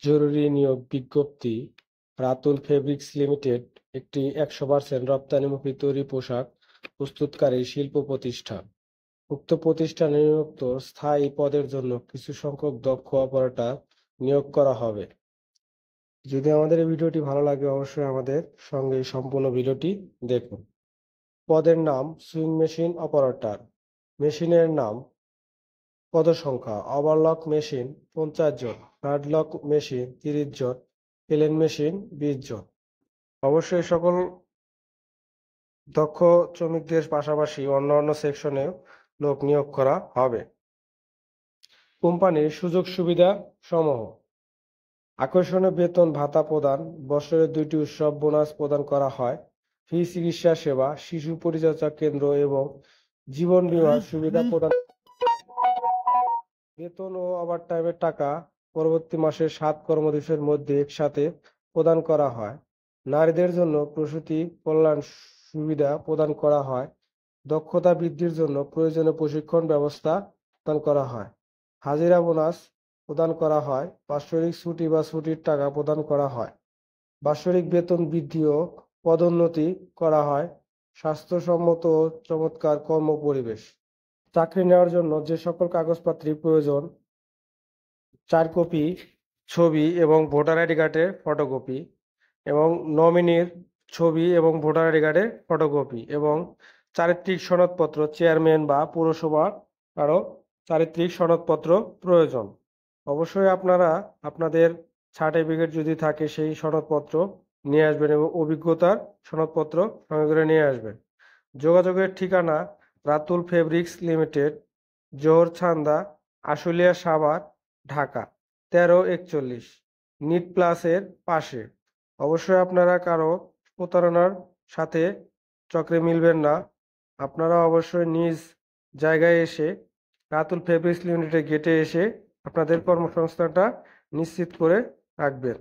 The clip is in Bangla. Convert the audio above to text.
জরুরি নিয়োগ বিজ্ঞপ্তি। রাতুল ফেব্রিক্স লিমিটেড একটি 100% রপ্তানিমুখী তৈরি পোশাক প্রস্তুতকারী শিল্প প্রতিষ্ঠান। উক্ত প্রতিষ্ঠানে নিযুক্ত স্থায়ী পদের জন্য কিছু সংখ্যক দক্ষ অপারেটর নিয়োগ করা হবে। যদি আমাদের এই ভিডিওটি ভালো লাগে, অবশ্যই আমাদের সঙ্গে সম্পূর্ণ ভিডিওটি দেখুন। পদের নাম সুইং মেশিন অপারেটর। মেশিনের নাম, পদসংখ্যা: ওভারলক মেশিন 50 জন, হার্ডলক মেশিন 30 জন, প্লেন মেশিন 20 জন। অবশ্যই সকল দক্ষ শ্রমিকদের পাশাপাশি অন্যান্য সেকশনে লোক নিয়োগ করা হবে। কোম্পানির সুযোগ সুবিধা সমূহ: আকর্ষণীয় বেতন ভাতা প্রদান, বছরে 2টি উৎসব বোনাস প্রদান করা হয়, ফ্রি চিকিৎসা সেবা, শিশু পরিচর্যা কেন্দ্র এবং জীবন বীমার সুবিধা প্রদান। বেতন ও ওভারটাইমের টাকা পরবর্তী মাসের 7 কর্মদিবসের মধ্যে একসাথে প্রদান করা হয়। নারীদের জন্য প্রসূতি কল্যাণ সুবিধা প্রদান করা হয়। দক্ষতা বৃদ্ধির জন্য প্রয়োজনীয় প্রশিক্ষণ ব্যবস্থা প্রদান করা হয়। হাজিরা বোনাস প্রদান করা হয়। বাৎসরিক ছুটি বা ছুটির টাকা প্রদান করা হয়। বাৎসরিক বেতন বৃদ্ধি ও পদোন্নতি করা হয়। স্বাস্থ্যসম্মত ও চমৎকার কর্ম পরিবেশ। চাকরি নেওয়ার জন্য যে সকল কাগজপত্রের প্রয়োজন: 4 কপি ছবি এবং ভোটার আইডি কার্ডের ফটোকপি, এবং নমিনির ছবি এবং ভোটার আইডি কার্ডের ফটোকপি, এবং চারিত্রিক সনদপত্র। চেয়ারম্যান বা পৌরসভার কারো চারিত্রিক সনদপত্র প্রয়োজন। অবশ্যই আপনারা আপনাদের সার্টিফিকেট যদি থাকে সেই সনদপত্র নিয়ে আসবেন এবং অভিজ্ঞতার সনদপত্র সঙ্গে করে নিয়ে আসবেন। যোগাযোগের ঠিকানা: রাতুল ফেব্রিক্স লিমিটেড, জোহর ছান্দা, আশুলিয়া সাভার, ঢাকা 1341, নিট প্লাসের পাশে। অবশ্যই আপনারা কারো প্রতারণার সাথে চক্রে মিলবেন না। আপনারা অবশ্যই নিজ জায়গায় এসে রাতুল ফেব্রিক্স লিমিটেডের গেটে এসে আপনাদের কর্মসংস্থানটা নিশ্চিত করে রাখবেন।